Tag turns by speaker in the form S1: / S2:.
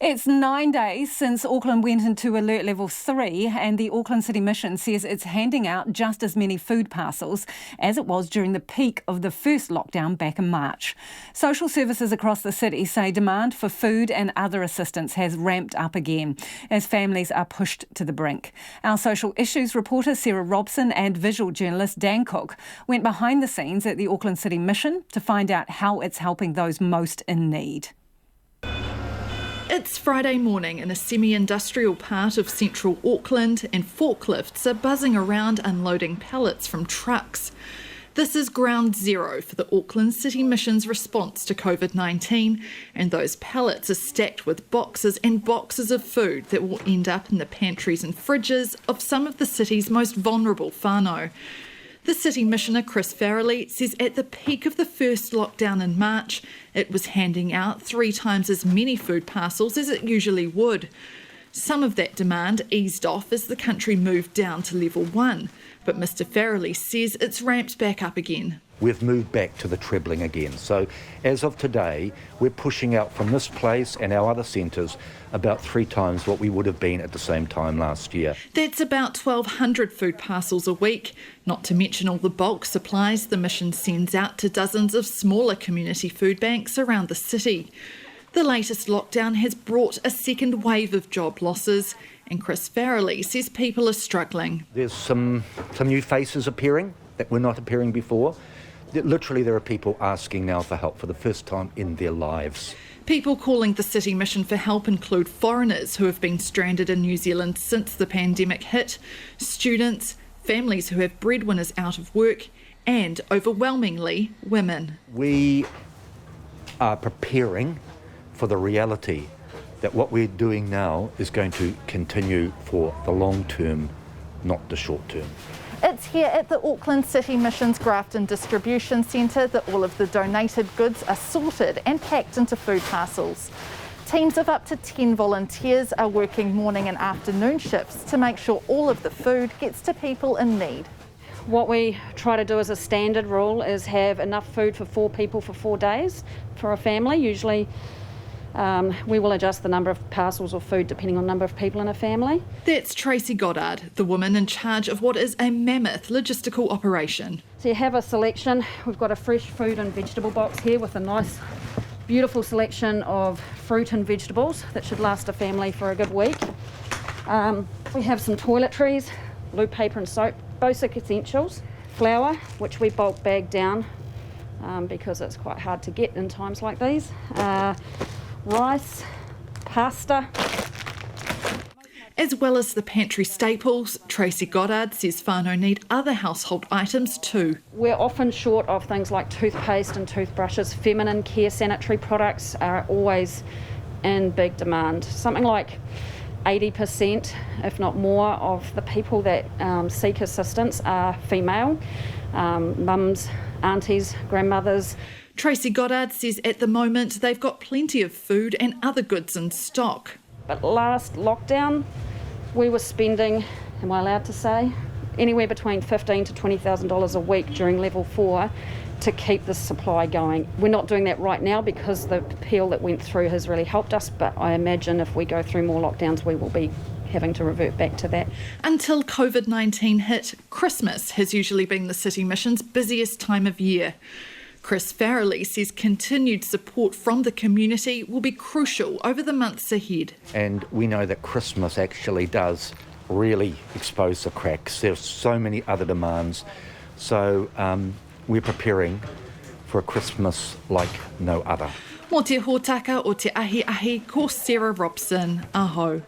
S1: It's 9 days since Auckland went into alert level 3 and the Auckland City Mission says it's handing out just as many food parcels as it was during the peak of the first lockdown back in March. Social services across the city say demand for food and other assistance has ramped up again as families are pushed to the brink. Our social issues reporter Sarah Robson and visual journalist Dan Cook went behind the scenes at the Auckland City Mission to find out how it's helping those most in need.
S2: It's Friday morning in a semi-industrial part of central Auckland and forklifts are buzzing around unloading pallets from trucks. This is ground zero for the Auckland City Mission's response to COVID-19, and those pallets are stacked with boxes and boxes of food that will end up in the pantries and fridges of some of the city's most vulnerable whānau. The City Missioner Chris Farrelly says at the peak of the first lockdown in March, it was handing out 3 times as many food parcels as it usually would. Some of that demand eased off as the country moved down to level 1, but Mr Farrelly says it's ramped back up again.
S3: We've moved back to the trebling again. So as of today, we're pushing out from this place and our other centres about 3 times what we would have been at the same time last year.
S2: That's about 1,200 food parcels a week, not to mention all the bulk supplies the mission sends out to dozens of smaller community food banks around the city. The latest lockdown has brought a second wave of job losses, and Chris Farrelly says people are struggling.
S3: There's some new faces appearing that were not appearing before. Literally, there are people asking now for help for the first time in their lives.
S2: People calling the City Mission for help include foreigners who have been stranded in New Zealand since the pandemic hit, students, families who have breadwinners out of work, and overwhelmingly women.
S3: We are preparing for the reality that what we're doing now is going to continue for the long term, not the short term.
S2: It's here at the Auckland City Mission's Grafton Distribution Centre that all of the donated goods are sorted and packed into food parcels. Teams of up to 10 volunteers are working morning and afternoon shifts to make sure all of the food gets to people in need.
S4: What we try to do as a standard rule is have enough food for 4 people for 4 days for a family. Usually we will adjust the number of parcels or food depending on the number of people in a family.
S2: That's Tracy Goddard, the woman in charge of what is a mammoth logistical operation.
S4: So you have a selection. We've got a fresh fruit and vegetable box here with a nice, beautiful selection of fruit and vegetables that should last a family for a good week. We have some toiletries, blue paper and soap, basic essentials, flour, which we bulk bag down because it's quite hard to get in times like these. Rice, pasta.
S2: As well as the pantry staples, Tracy Goddard says whānau need other household items too.
S4: We're often short of things like toothpaste and toothbrushes. Feminine care sanitary products are always in big demand. Something like 80%, if not more, of the people that seek assistance are female, mums, aunties, grandmothers.
S2: Tracy Goddard says at the moment they've got plenty of food and other goods in stock.
S4: But last lockdown, we were spending, am I allowed to say, anywhere between $15,000 to $20,000 a week during level 4 to keep the supply going. We're not doing that right now because the appeal that went through has really helped us, but I imagine if we go through more lockdowns, we will be having to revert back to that.
S2: Until COVID-19 hit, Christmas has usually been the City Mission's busiest time of year. Chris Farrelly says continued support from the community will be crucial over the months ahead.
S3: And we know that Christmas actually does really expose the cracks. There's so many other demands. So we're preparing for a Christmas like no other.
S2: Mō te hōtaka o te ahi ko Sarah Robson. Aho.